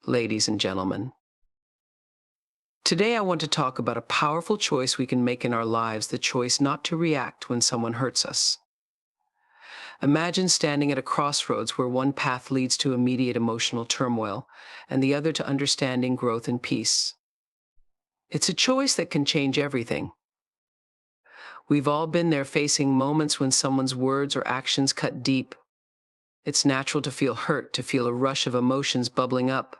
ladies and gentlemen. Today I want to talk about a powerful choice we can make in our lives, the choice not to react when someone hurts us. Imagine standing at a crossroads where one path leads to immediate emotional turmoil and the other to understanding, growth, and peace. It's a choice that can change everything. We've all been there, facing moments when someone's words or actions cut deep. It's natural to feel hurt, to feel a rush of emotions bubbling up.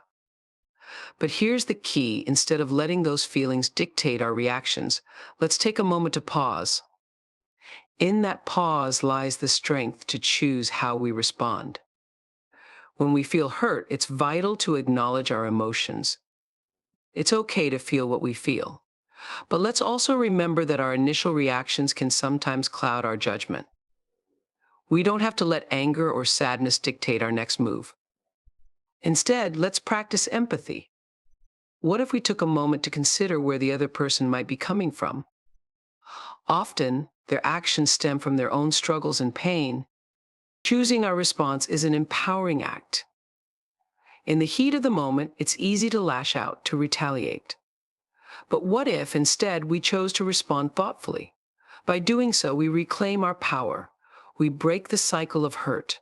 But here's the key: instead of letting those feelings dictate our reactions, let's take a moment to pause. In that pause lies the strength to choose how we respond. When we feel hurt, it's vital to acknowledge our emotions. It's okay to feel what we feel. But let's also remember that our initial reactions can sometimes cloud our judgment. We don't have to let anger or sadness dictate our next move. Instead, let's practice empathy. What if we took a moment to consider where the other person might be coming from? Often, their actions stem from their own struggles and pain. Choosing our response is an empowering act. In the heat of the moment, it's easy to lash out, to retaliate. But what if instead we chose to respond thoughtfully? By doing so, we reclaim our power. We break the cycle of hurt,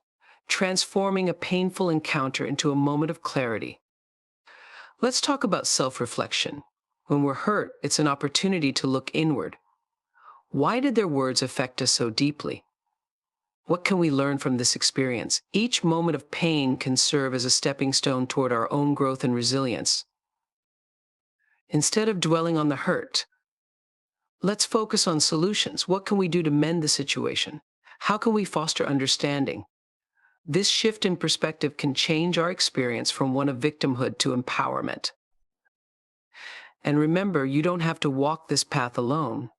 transforming a painful encounter into a moment of clarity. Let's talk about self-reflection. When we're hurt, it's an opportunity to look inward. Why did their words affect us so deeply? What can we learn from this experience? Each moment of pain can serve as a stepping stone toward our own growth and resilience. Instead of dwelling on the hurt, let's focus on solutions. What can we do to mend the situation? How can we foster understanding? This shift in perspective can change our experience from one of victimhood to empowerment. And remember, you don't have to walk this path alone.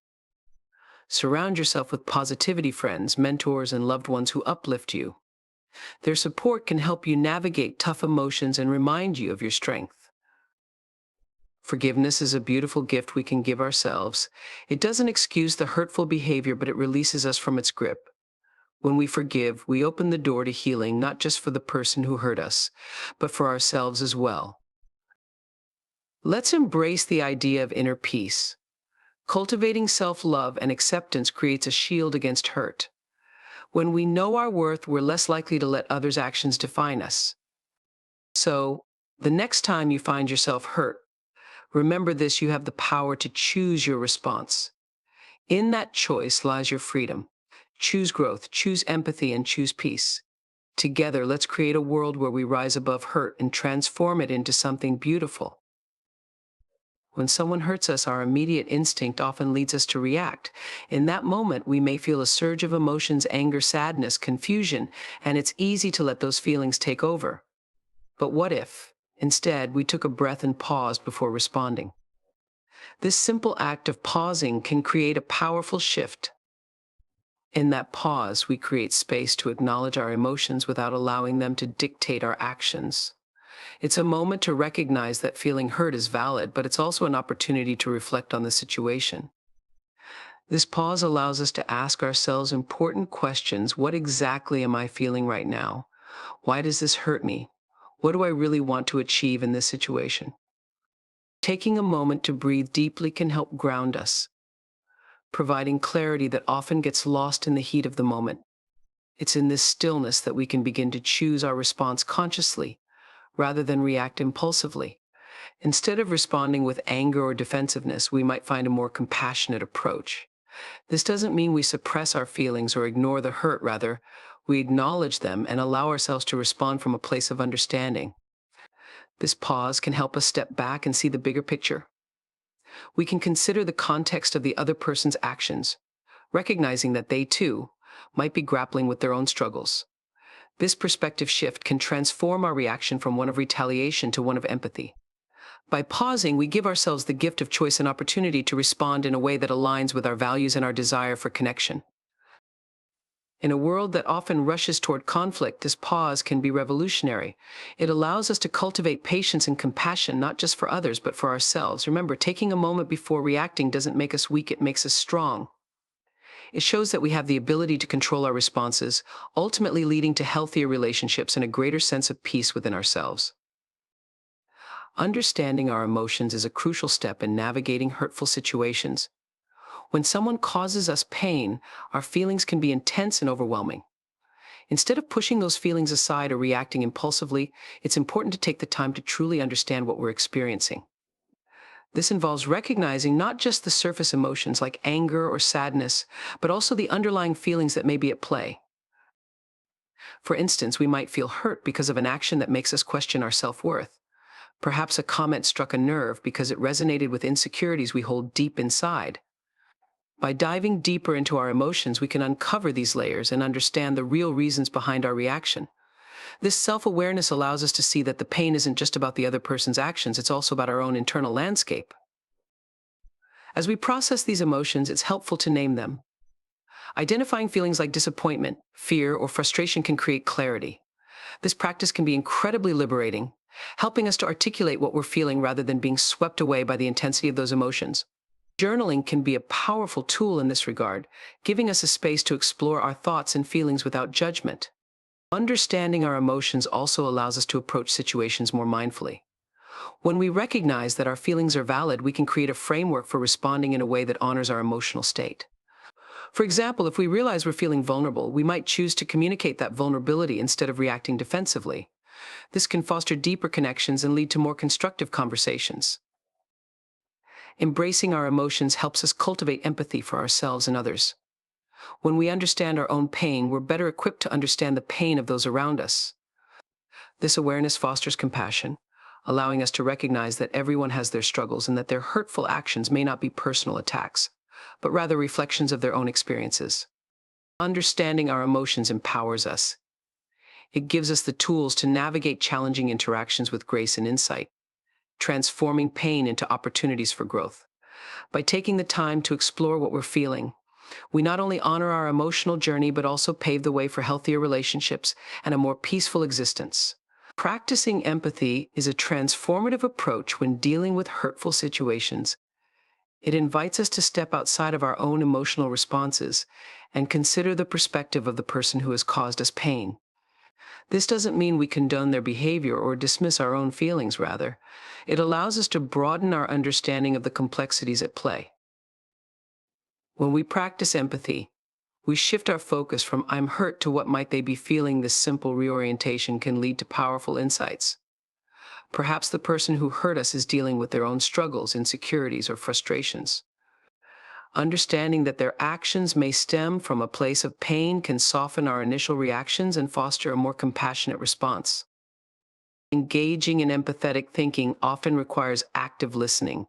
Surround yourself with positivity friends, mentors, and loved ones who uplift you. Their support can help you navigate tough emotions and remind you of your strength. Forgiveness is a beautiful gift we can give ourselves. It doesn't excuse the hurtful behavior, but it releases us from its grip. When we forgive, we open the door to healing, not just for the person who hurt us, but for ourselves as well. Let's embrace the idea of inner peace. Cultivating self-love and acceptance creates a shield against hurt. When we know our worth, we're less likely to let others' actions define us. So, the next time you find yourself hurt, remember this: you have the power to choose your response. In that choice lies your freedom. Choose growth, choose empathy, and choose peace. Together, let's create a world where we rise above hurt and transform it into something beautiful. When someone hurts us, our immediate instinct often leads us to react. In that moment, we may feel a surge of emotions: anger, sadness, confusion, and it's easy to let those feelings take over. But what if, instead, we took a breath and paused before responding? This simple act of pausing can create a powerful shift. In that pause, we create space to acknowledge our emotions without allowing them to dictate our actions. It's a moment to recognize that feeling hurt is valid, but it's also an opportunity to reflect on the situation. This pause allows us to ask ourselves important questions. What exactly am I feeling right now? Why does this hurt me? What do I really want to achieve in this situation? Taking a moment to breathe deeply can help ground us, providing clarity that often gets lost in the heat of the moment. It's in this stillness that we can begin to choose our response consciously, rather than react impulsively. Instead of responding with anger or defensiveness, we might find a more compassionate approach. This doesn't mean we suppress our feelings or ignore the hurt. Rather, we acknowledge them and allow ourselves to respond from a place of understanding. This pause can help us step back and see the bigger picture. We can consider the context of the other person's actions, recognizing that they, too, might be grappling with their own struggles. This perspective shift can transform our reaction from one of retaliation to one of empathy. By pausing, we give ourselves the gift of choice and opportunity to respond in a way that aligns with our values and our desire for connection. In a world that often rushes toward conflict, this pause can be revolutionary. It allows us to cultivate patience and compassion, not just for others, but for ourselves. Remember, taking a moment before reacting doesn't make us weak, it makes us strong. It shows that we have the ability to control our responses, ultimately leading to healthier relationships and a greater sense of peace within ourselves. Understanding our emotions is a crucial step in navigating hurtful situations. When someone causes us pain, our feelings can be intense and overwhelming. Instead of pushing those feelings aside or reacting impulsively, it's important to take the time to truly understand what we're experiencing. This involves recognizing not just the surface emotions like anger or sadness, but also the underlying feelings that may be at play. For instance, we might feel hurt because of an action that makes us question our self-worth. Perhaps a comment struck a nerve because it resonated with insecurities we hold deep inside. By diving deeper into our emotions, we can uncover these layers and understand the real reasons behind our reaction. This self-awareness allows us to see that the pain isn't just about the other person's actions, it's also about our own internal landscape. As we process these emotions, it's helpful to name them. Identifying feelings like disappointment, fear, or frustration can create clarity. This practice can be incredibly liberating, helping us to articulate what we're feeling rather than being swept away by the intensity of those emotions. Journaling can be a powerful tool in this regard, giving us a space to explore our thoughts and feelings without judgment. Understanding our emotions also allows us to approach situations more mindfully. When we recognize that our feelings are valid, we can create a framework for responding in a way that honors our emotional state. For example, if we realize we're feeling vulnerable, we might choose to communicate that vulnerability instead of reacting defensively. This can foster deeper connections and lead to more constructive conversations. Embracing our emotions helps us cultivate empathy for ourselves and others. When we understand our own pain, we're better equipped to understand the pain of those around us. This awareness fosters compassion, allowing us to recognize that everyone has their struggles and that their hurtful actions may not be personal attacks, but rather reflections of their own experiences. Understanding our emotions empowers us. It gives us the tools to navigate challenging interactions with grace and insight, transforming pain into opportunities for growth. By taking the time to explore what we're feeling, we not only honor our emotional journey but also pave the way for healthier relationships and a more peaceful existence. Practicing empathy is a transformative approach when dealing with hurtful situations. It invites us to step outside of our own emotional responses and consider the perspective of the person who has caused us pain. This doesn't mean we condone their behavior or dismiss our own feelings, rather. It allows us to broaden our understanding of the complexities at play. When we practice empathy, we shift our focus from "I'm hurt" to "what might they be feeling." This simple reorientation can lead to powerful insights. Perhaps the person who hurt us is dealing with their own struggles, insecurities, or frustrations. Understanding that their actions may stem from a place of pain can soften our initial reactions and foster a more compassionate response. Engaging in empathetic thinking often requires active listening.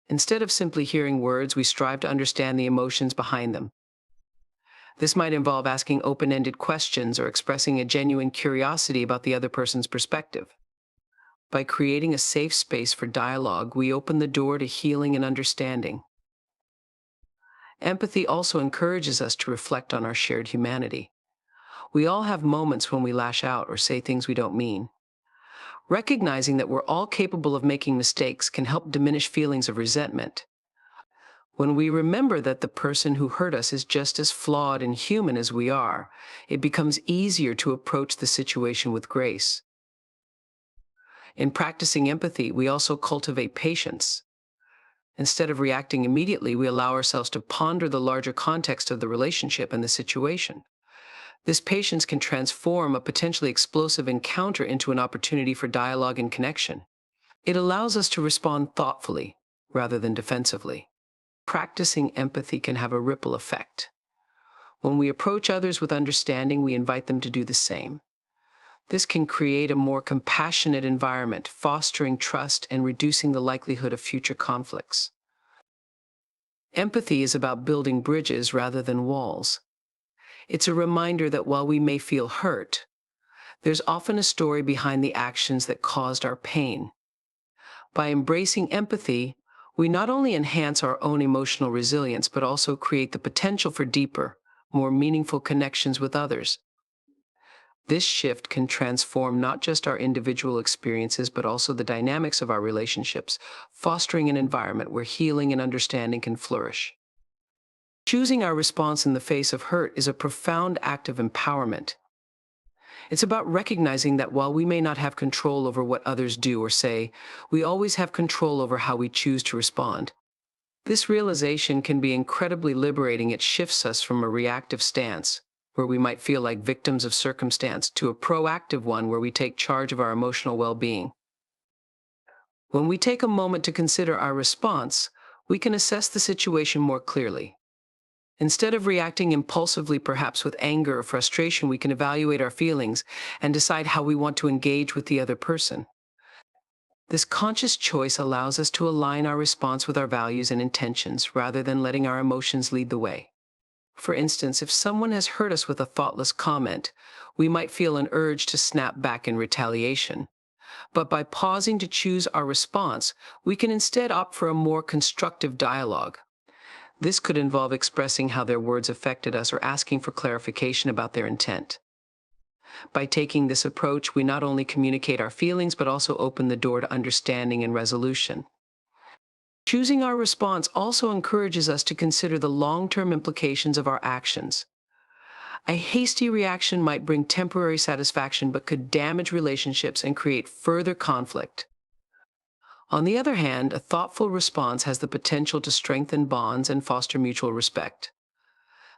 Instead of simply hearing words, we strive to understand the emotions behind them. This might involve asking open-ended questions or expressing a genuine curiosity about the other person's perspective. By creating a safe space for dialogue, we open the door to healing and understanding. Empathy also encourages us to reflect on our shared humanity. We all have moments when we lash out or say things we don't mean. Recognizing that we're all capable of making mistakes can help diminish feelings of resentment. When we remember that the person who hurt us is just as flawed and human as we are, it becomes easier to approach the situation with grace. In practicing empathy, we also cultivate patience. Instead of reacting immediately, we allow ourselves to ponder the larger context of the relationship and the situation. This patience can transform a potentially explosive encounter into an opportunity for dialogue and connection. It allows us to respond thoughtfully rather than defensively. Practicing empathy can have a ripple effect. When we approach others with understanding, we invite them to do the same. This can create a more compassionate environment, fostering trust and reducing the likelihood of future conflicts. Empathy is about building bridges rather than walls. It's a reminder that while we may feel hurt, there's often a story behind the actions that caused our pain. By embracing empathy, we not only enhance our own emotional resilience, but also create the potential for deeper, more meaningful connections with others. This shift can transform not just our individual experiences, but also the dynamics of our relationships, fostering an environment where healing and understanding can flourish. Choosing our response in the face of hurt is a profound act of empowerment. It's about recognizing that while we may not have control over what others do or say, we always have control over how we choose to respond. This realization can be incredibly liberating. It shifts us from a reactive stance, where we might feel like victims of circumstance, to a proactive one where we take charge of our emotional well-being. When we take a moment to consider our response, we can assess the situation more clearly. Instead of reacting impulsively, perhaps with anger or frustration, we can evaluate our feelings and decide how we want to engage with the other person. This conscious choice allows us to align our response with our values and intentions rather than letting our emotions lead the way. For instance, if someone has hurt us with a thoughtless comment, we might feel an urge to snap back in retaliation. But by pausing to choose our response, we can instead opt for a more constructive dialogue. This could involve expressing how their words affected us or asking for clarification about their intent. By taking this approach, we not only communicate our feelings, but also open the door to understanding and resolution. Choosing our response also encourages us to consider the long-term implications of our actions. A hasty reaction might bring temporary satisfaction, but could damage relationships and create further conflict. On the other hand, a thoughtful response has the potential to strengthen bonds and foster mutual respect.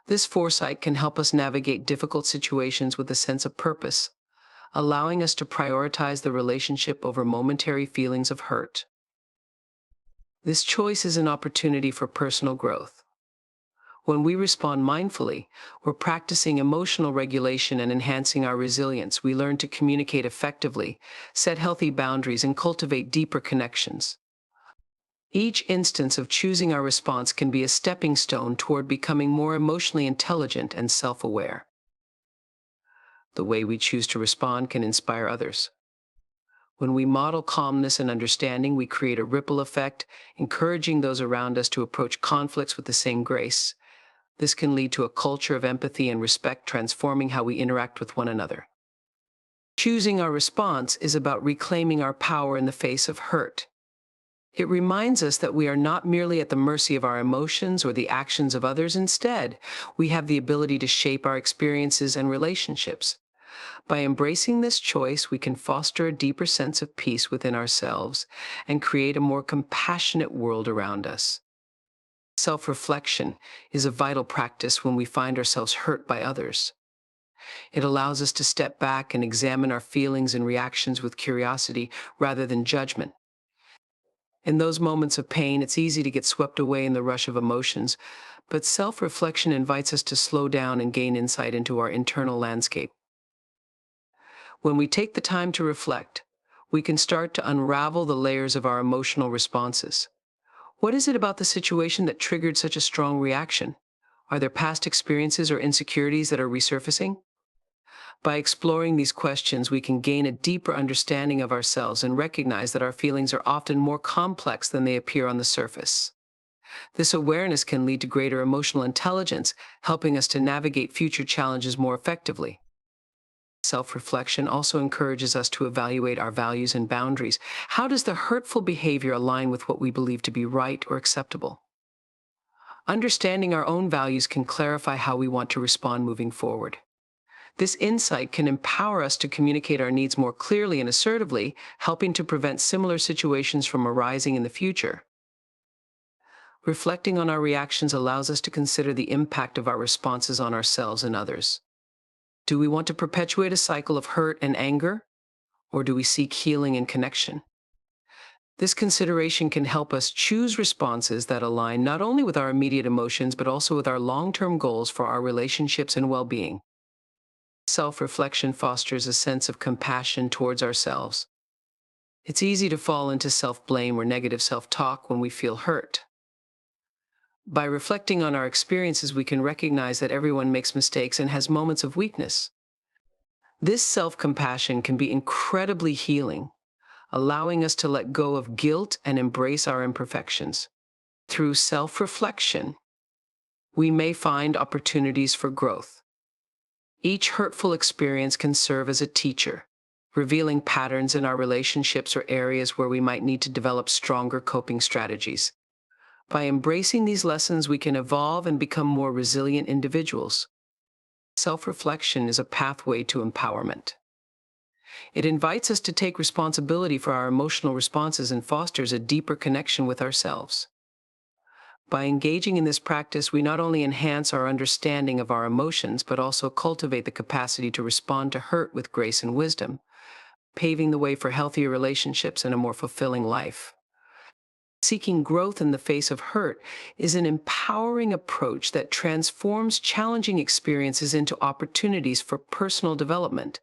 This foresight can help us navigate difficult situations with a sense of purpose, allowing us to prioritize the relationship over momentary feelings of hurt. This choice is an opportunity for personal growth. When we respond mindfully, we're practicing emotional regulation and enhancing our resilience. We learn to communicate effectively, set healthy boundaries, and cultivate deeper connections. Each instance of choosing our response can be a stepping stone toward becoming more emotionally intelligent and self-aware. The way we choose to respond can inspire others. When we model calmness and understanding, we create a ripple effect, encouraging those around us to approach conflicts with the same grace. This can lead to a culture of empathy and respect, transforming how we interact with one another. Choosing our response is about reclaiming our power in the face of hurt. It reminds us that we are not merely at the mercy of our emotions or the actions of others. Instead, we have the ability to shape our experiences and relationships. By embracing this choice, we can foster a deeper sense of peace within ourselves and create a more compassionate world around us. Self-reflection is a vital practice when we find ourselves hurt by others. It allows us to step back and examine our feelings and reactions with curiosity rather than judgment. In those moments of pain, it's easy to get swept away in the rush of emotions, but self-reflection invites us to slow down and gain insight into our internal landscape. When we take the time to reflect, we can start to unravel the layers of our emotional responses. What is it about the situation that triggered such a strong reaction? Are there past experiences or insecurities that are resurfacing? By exploring these questions, we can gain a deeper understanding of ourselves and recognize that our feelings are often more complex than they appear on the surface. This awareness can lead to greater emotional intelligence, helping us to navigate future challenges more effectively. Self-reflection also encourages us to evaluate our values and boundaries. How does the hurtful behavior align with what we believe to be right or acceptable? Understanding our own values can clarify how we want to respond moving forward. This insight can empower us to communicate our needs more clearly and assertively, helping to prevent similar situations from arising in the future. Reflecting on our reactions allows us to consider the impact of our responses on ourselves and others. Do we want to perpetuate a cycle of hurt and anger, or do we seek healing and connection? This consideration can help us choose responses that align not only with our immediate emotions, but also with our long-term goals for our relationships and well-being. Self-reflection fosters a sense of compassion towards ourselves. It's easy to fall into self-blame or negative self-talk when we feel hurt. By reflecting on our experiences, we can recognize that everyone makes mistakes and has moments of weakness. This self-compassion can be incredibly healing, allowing us to let go of guilt and embrace our imperfections. Through self-reflection, we may find opportunities for growth. Each hurtful experience can serve as a teacher, revealing patterns in our relationships or areas where we might need to develop stronger coping strategies. By embracing these lessons, we can evolve and become more resilient individuals. Self-reflection is a pathway to empowerment. It invites us to take responsibility for our emotional responses and fosters a deeper connection with ourselves. By engaging in this practice, we not only enhance our understanding of our emotions, but also cultivate the capacity to respond to hurt with grace and wisdom, paving the way for healthier relationships and a more fulfilling life. Seeking growth in the face of hurt is an empowering approach that transforms challenging experiences into opportunities for personal development.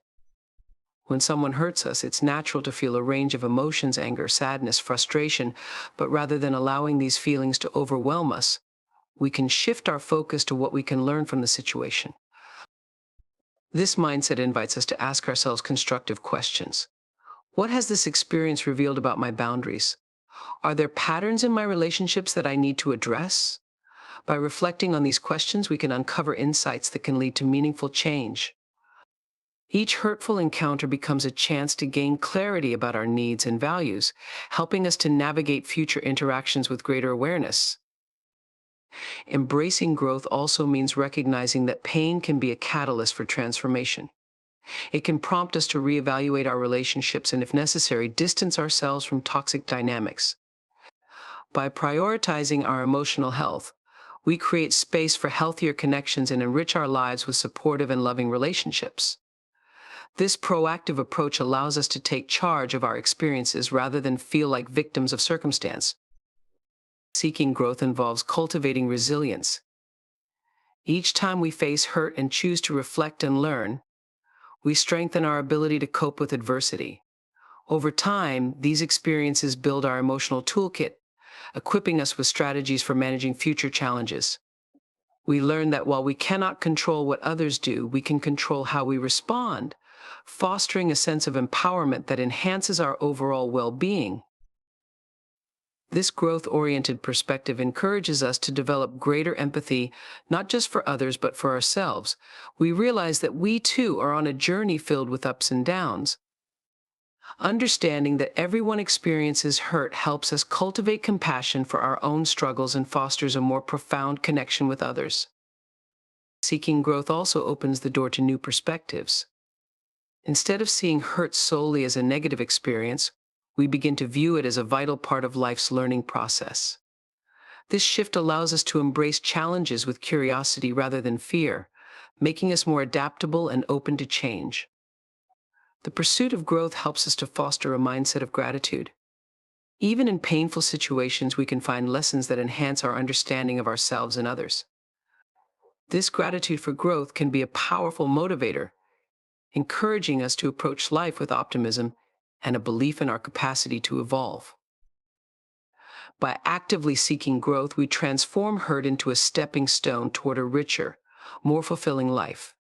When someone hurts us, it's natural to feel a range of emotions: anger, sadness, frustration, but rather than allowing these feelings to overwhelm us, we can shift our focus to what we can learn from the situation. This mindset invites us to ask ourselves constructive questions. What has this experience revealed about my boundaries? Are there patterns in my relationships that I need to address? By reflecting on these questions, we can uncover insights that can lead to meaningful change. Each hurtful encounter becomes a chance to gain clarity about our needs and values, helping us to navigate future interactions with greater awareness. Embracing growth also means recognizing that pain can be a catalyst for transformation. It can prompt us to reevaluate our relationships and, if necessary, distance ourselves from toxic dynamics. By prioritizing our emotional health, we create space for healthier connections and enrich our lives with supportive and loving relationships. This proactive approach allows us to take charge of our experiences rather than feel like victims of circumstance. Seeking growth involves cultivating resilience. Each time we face hurt and choose to reflect and learn, we strengthen our ability to cope with adversity. Over time, these experiences build our emotional toolkit, equipping us with strategies for managing future challenges. We learn that while we cannot control what others do, we can control how we respond, fostering a sense of empowerment that enhances our overall well-being. This growth-oriented perspective encourages us to develop greater empathy, not just for others, but for ourselves. We realize that we too are on a journey filled with ups and downs. Understanding that everyone experiences hurt helps us cultivate compassion for our own struggles and fosters a more profound connection with others. Seeking growth also opens the door to new perspectives. Instead of seeing hurt solely as a negative experience, we begin to view it as a vital part of life's learning process. This shift allows us to embrace challenges with curiosity rather than fear, making us more adaptable and open to change. The pursuit of growth helps us to foster a mindset of gratitude. Even in painful situations, we can find lessons that enhance our understanding of ourselves and others. This gratitude for growth can be a powerful motivator, encouraging us to approach life with optimism and a belief in our capacity to evolve. By actively seeking growth, we transform hurt into a stepping stone toward a richer, more fulfilling life.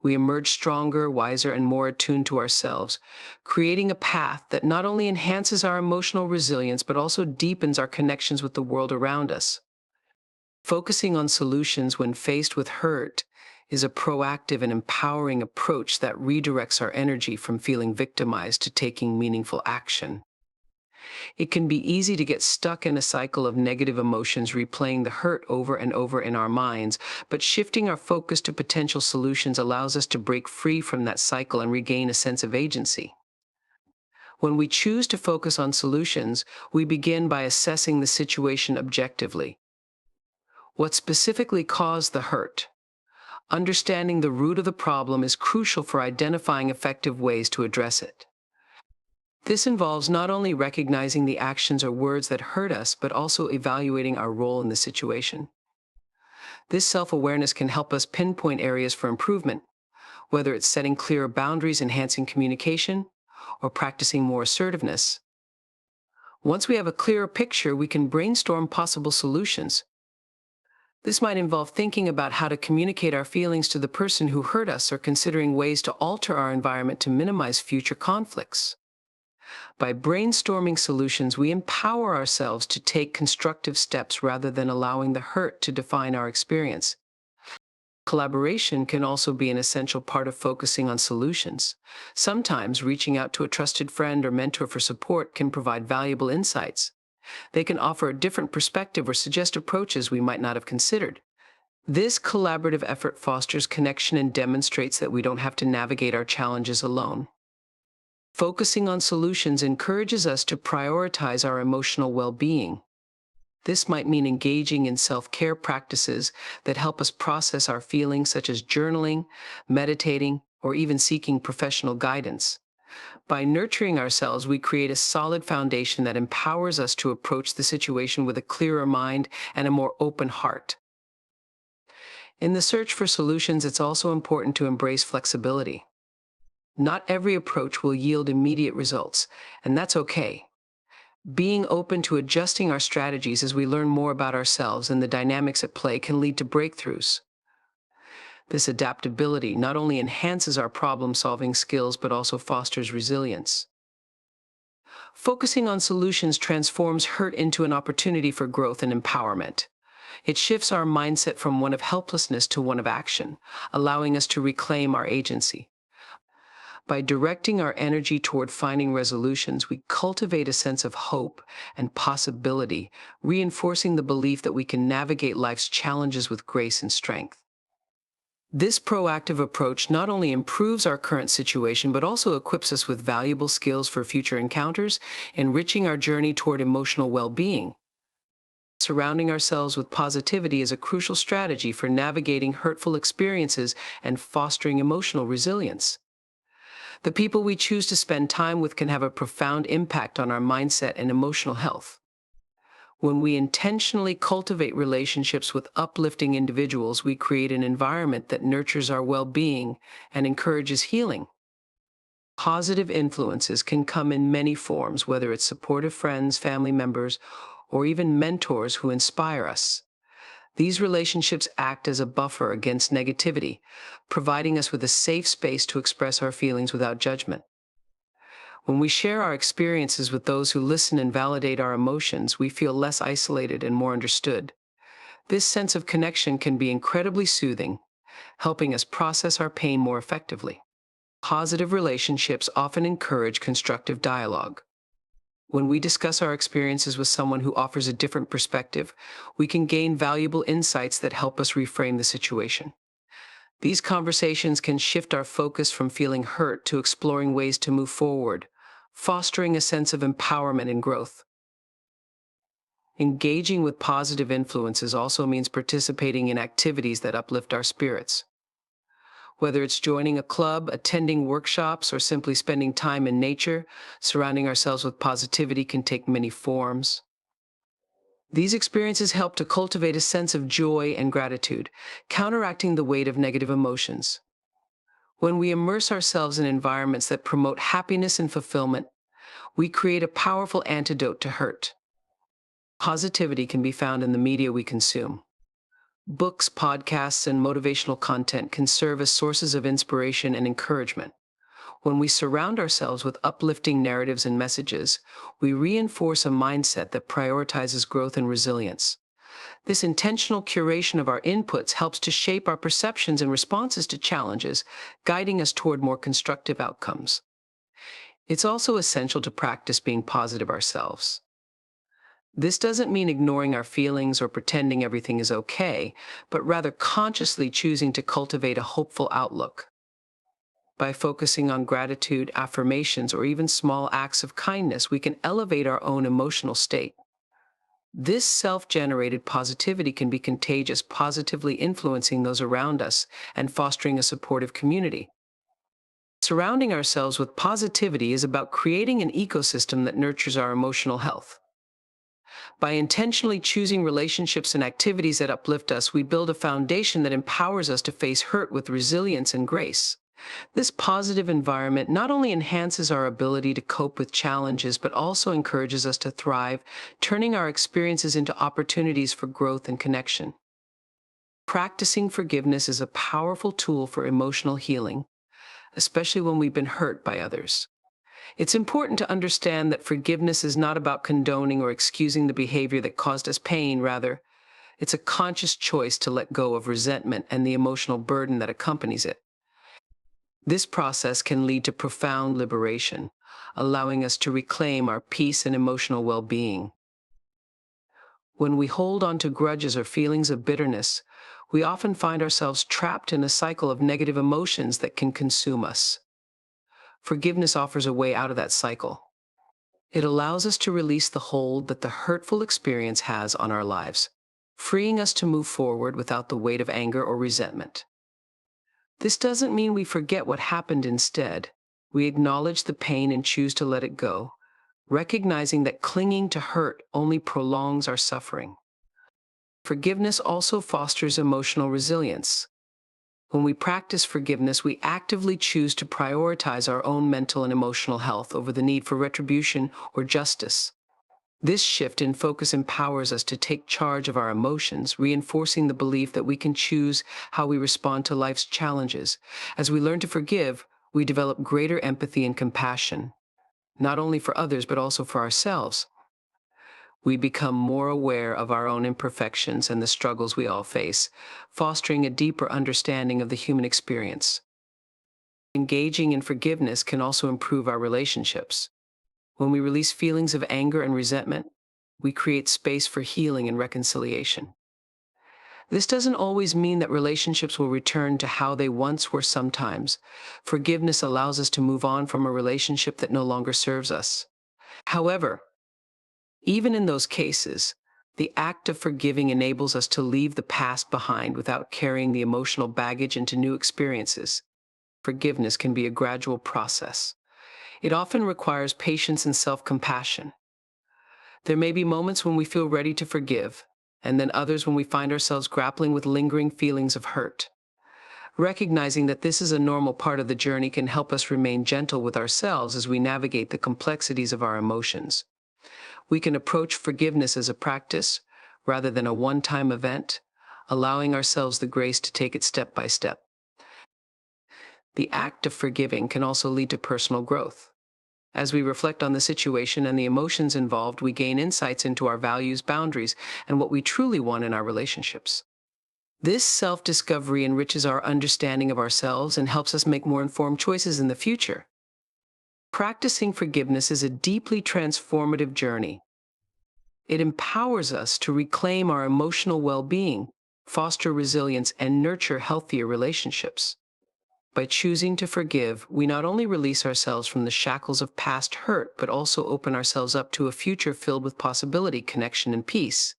We emerge stronger, wiser, and more attuned to ourselves, creating a path that not only enhances our emotional resilience, but also deepens our connections with the world around us. Focusing on solutions when faced with hurt is a proactive and empowering approach that redirects our energy from feeling victimized to taking meaningful action. It can be easy to get stuck in a cycle of negative emotions, replaying the hurt over and over in our minds, but shifting our focus to potential solutions allows us to break free from that cycle and regain a sense of agency. When we choose to focus on solutions, we begin by assessing the situation objectively. What specifically caused the hurt? Understanding the root of the problem is crucial for identifying effective ways to address it. This involves not only recognizing the actions or words that hurt us, but also evaluating our role in the situation. This self-awareness can help us pinpoint areas for improvement, whether it's setting clearer boundaries, enhancing communication, or practicing more assertiveness. Once we have a clearer picture, we can brainstorm possible solutions. This might involve thinking about how to communicate our feelings to the person who hurt us, or considering ways to alter our environment to minimize future conflicts. By brainstorming solutions, we empower ourselves to take constructive steps rather than allowing the hurt to define our experience. Collaboration can also be an essential part of focusing on solutions. Sometimes reaching out to a trusted friend or mentor for support can provide valuable insights. They can offer a different perspective or suggest approaches we might not have considered. This collaborative effort fosters connection and demonstrates that we don't have to navigate our challenges alone. Focusing on solutions encourages us to prioritize our emotional well-being. This might mean engaging in self-care practices that help us process our feelings, such as journaling, meditating, or even seeking professional guidance. By nurturing ourselves, we create a solid foundation that empowers us to approach the situation with a clearer mind and a more open heart. In the search for solutions, it's also important to embrace flexibility. Not every approach will yield immediate results, and that's okay. Being open to adjusting our strategies as we learn more about ourselves and the dynamics at play can lead to breakthroughs. This adaptability not only enhances our problem-solving skills but also fosters resilience. Focusing on solutions transforms hurt into an opportunity for growth and empowerment. It shifts our mindset from one of helplessness to one of action, allowing us to reclaim our agency. By directing our energy toward finding resolutions, we cultivate a sense of hope and possibility, reinforcing the belief that we can navigate life's challenges with grace and strength. This proactive approach not only improves our current situation, but also equips us with valuable skills for future encounters, enriching our journey toward emotional well-being. Surrounding ourselves with positivity is a crucial strategy for navigating hurtful experiences and fostering emotional resilience. The people we choose to spend time with can have a profound impact on our mindset and emotional health. When we intentionally cultivate relationships with uplifting individuals, we create an environment that nurtures our well-being and encourages healing. Positive influences can come in many forms, whether it's supportive friends, family members, or even mentors who inspire us. These relationships act as a buffer against negativity, providing us with a safe space to express our feelings without judgment. When we share our experiences with those who listen and validate our emotions, we feel less isolated and more understood. This sense of connection can be incredibly soothing, helping us process our pain more effectively. Positive relationships often encourage constructive dialogue. When we discuss our experiences with someone who offers a different perspective, we can gain valuable insights that help us reframe the situation. These conversations can shift our focus from feeling hurt to exploring ways to move forward, fostering a sense of empowerment and growth. Engaging with positive influences also means participating in activities that uplift our spirits. Whether it's joining a club, attending workshops, or simply spending time in nature, surrounding ourselves with positivity can take many forms. These experiences help to cultivate a sense of joy and gratitude, counteracting the weight of negative emotions. When we immerse ourselves in environments that promote happiness and fulfillment, we create a powerful antidote to hurt. Positivity can be found in the media we consume. Books, podcasts, and motivational content can serve as sources of inspiration and encouragement. When we surround ourselves with uplifting narratives and messages, we reinforce a mindset that prioritizes growth and resilience. This intentional curation of our inputs helps to shape our perceptions and responses to challenges, guiding us toward more constructive outcomes. It's also essential to practice being positive ourselves. This doesn't mean ignoring our feelings or pretending everything is okay, but rather consciously choosing to cultivate a hopeful outlook. By focusing on gratitude, affirmations, or even small acts of kindness, we can elevate our own emotional state. This self-generated positivity can be contagious, positively influencing those around us and fostering a supportive community. Surrounding ourselves with positivity is about creating an ecosystem that nurtures our emotional health. By intentionally choosing relationships and activities that uplift us, we build a foundation that empowers us to face hurt with resilience and grace. This positive environment not only enhances our ability to cope with challenges, but also encourages us to thrive, turning our experiences into opportunities for growth and connection. Practicing forgiveness is a powerful tool for emotional healing, especially when we've been hurt by others. It's important to understand that forgiveness is not about condoning or excusing the behavior that caused us pain. Rather, it's a conscious choice to let go of resentment and the emotional burden that accompanies it. This process can lead to profound liberation, allowing us to reclaim our peace and emotional well-being. When we hold on to grudges or feelings of bitterness, we often find ourselves trapped in a cycle of negative emotions that can consume us. Forgiveness offers a way out of that cycle. It allows us to release the hold that the hurtful experience has on our lives, freeing us to move forward without the weight of anger or resentment. This doesn't mean we forget what happened instead. We acknowledge the pain and choose to let it go, recognizing that clinging to hurt only prolongs our suffering. Forgiveness also fosters emotional resilience. When we practice forgiveness, we actively choose to prioritize our own mental and emotional health over the need for retribution or justice. This shift in focus empowers us to take charge of our emotions, reinforcing the belief that we can choose how we respond to life's challenges. As we learn to forgive, we develop greater empathy and compassion, not only for others, but also for ourselves. We become more aware of our own imperfections and the struggles we all face, fostering a deeper understanding of the human experience. Engaging in forgiveness can also improve our relationships. When we release feelings of anger and resentment, we create space for healing and reconciliation. This doesn't always mean that relationships will return to how they once were sometimes. Forgiveness allows us to move on from a relationship that no longer serves us. However, even in those cases, the act of forgiving enables us to leave the past behind without carrying the emotional baggage into new experiences. Forgiveness can be a gradual process. It often requires patience and self-compassion. There may be moments when we feel ready to forgive, and then others when we find ourselves grappling with lingering feelings of hurt. Recognizing that this is a normal part of the journey can help us remain gentle with ourselves as we navigate the complexities of our emotions. We can approach forgiveness as a practice rather than a one-time event, allowing ourselves the grace to take it step by step. The act of forgiving can also lead to personal growth. As we reflect on the situation and the emotions involved, we gain insights into our values, boundaries, and what we truly want in our relationships. This self-discovery enriches our understanding of ourselves and helps us make more informed choices in the future. Practicing forgiveness is a deeply transformative journey. It empowers us to reclaim our emotional well-being, foster resilience, and nurture healthier relationships. By choosing to forgive, we not only release ourselves from the shackles of past hurt, but also open ourselves up to a future filled with possibility, connection, and peace.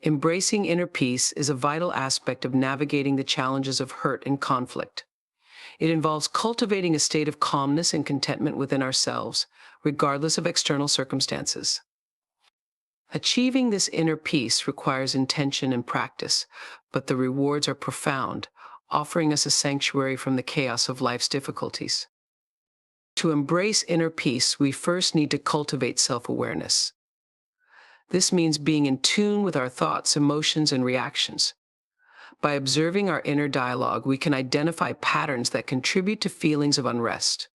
Embracing inner peace is a vital aspect of navigating the challenges of hurt and conflict. It involves cultivating a state of calmness and contentment within ourselves, regardless of external circumstances. Achieving this inner peace requires intention and practice, but the rewards are profound, offering us a sanctuary from the chaos of life's difficulties. To embrace inner peace, we first need to cultivate self-awareness. This means being in tune with our thoughts, emotions, and reactions. By observing our inner dialogue, we can identify patterns that contribute to feelings of unrest.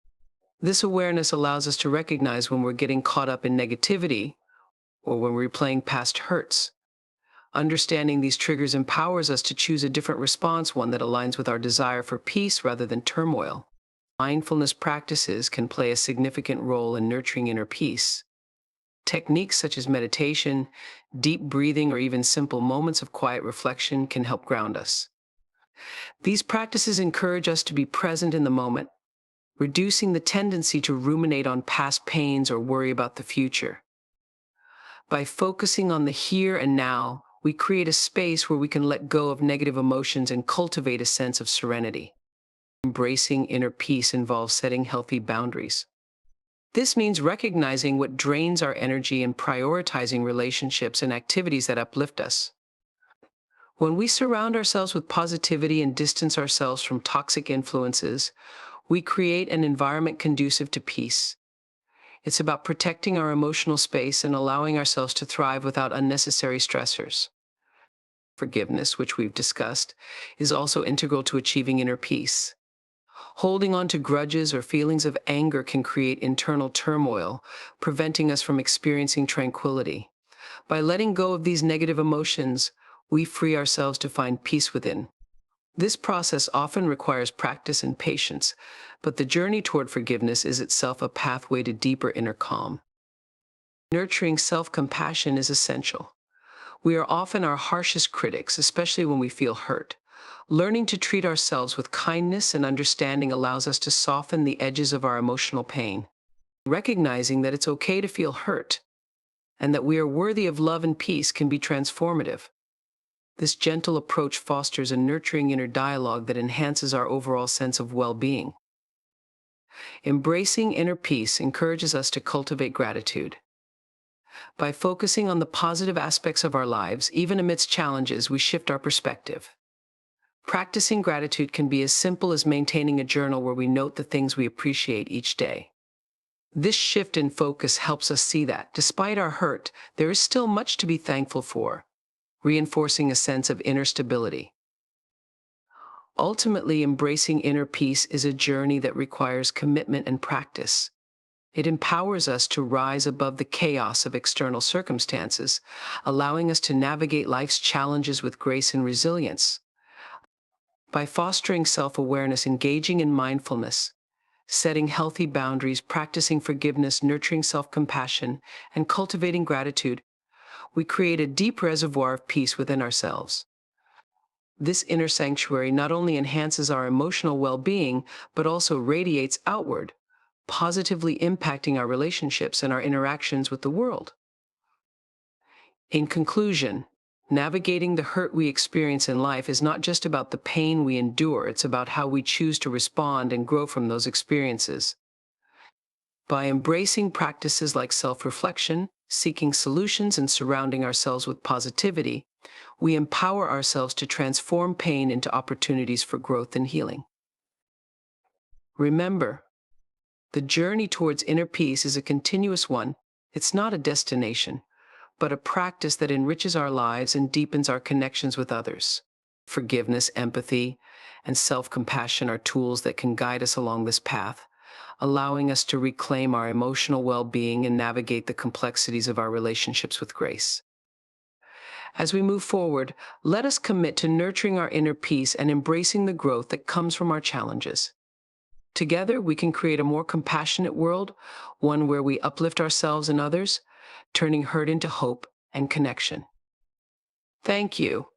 This awareness allows us to recognize when we're getting caught up in negativity or when we're replaying past hurts. Understanding these triggers empowers us to choose a different response, one that aligns with our desire for peace rather than turmoil. Mindfulness practices can play a significant role in nurturing inner peace. Techniques such as meditation, deep breathing, or even simple moments of quiet reflection can help ground us. These practices encourage us to be present in the moment, reducing the tendency to ruminate on past pains or worry about the future. By focusing on the here and now, we create a space where we can let go of negative emotions and cultivate a sense of serenity. Embracing inner peace involves setting healthy boundaries. This means recognizing what drains our energy and prioritizing relationships and activities that uplift us. When we surround ourselves with positivity and distance ourselves from toxic influences, we create an environment conducive to peace. It's about protecting our emotional space and allowing ourselves to thrive without unnecessary stressors. Forgiveness, which we've discussed, is also integral to achieving inner peace. Holding on to grudges or feelings of anger can create internal turmoil, preventing us from experiencing tranquility. By letting go of these negative emotions, we free ourselves to find peace within. This process often requires practice and patience, but the journey toward forgiveness is itself a pathway to deeper inner calm. Nurturing self-compassion is essential. We are often our harshest critics, especially when we feel hurt. Learning to treat ourselves with kindness and understanding allows us to soften the edges of our emotional pain. Recognizing that it's okay to feel hurt and that we are worthy of love and peace can be transformative. This gentle approach fosters a nurturing inner dialogue that enhances our overall sense of well-being. Embracing inner peace encourages us to cultivate gratitude. By focusing on the positive aspects of our lives, even amidst challenges, we shift our perspective. Practicing gratitude can be as simple as maintaining a journal where we note the things we appreciate each day. This shift in focus helps us see that, despite our hurt, there is still much to be thankful for, reinforcing a sense of inner stability. Ultimately, embracing inner peace is a journey that requires commitment and practice. It empowers us to rise above the chaos of external circumstances, allowing us to navigate life's challenges with grace and resilience. By fostering self-awareness, engaging in mindfulness, setting healthy boundaries, practicing forgiveness, nurturing self-compassion, and cultivating gratitude, we create a deep reservoir of peace within ourselves. This inner sanctuary not only enhances our emotional well-being, but also radiates outward, positively impacting our relationships and our interactions with the world. In conclusion, navigating the hurt we experience in life is not just about the pain we endure, it's about how we choose to respond and grow from those experiences. By embracing practices like self-reflection, seeking solutions, and surrounding ourselves with positivity, we empower ourselves to transform pain into opportunities for growth and healing. Remember, the journey towards inner peace is a continuous one. It's not a destination, but a practice that enriches our lives and deepens our connections with others. Forgiveness, empathy, and self-compassion are tools that can guide us along this path, allowing us to reclaim our emotional well-being and navigate the complexities of our relationships with grace. As we move forward, let us commit to nurturing our inner peace and embracing the growth that comes from our challenges. Together, we can create a more compassionate world, one where we uplift ourselves and others, turning hurt into hope and connection. Thank you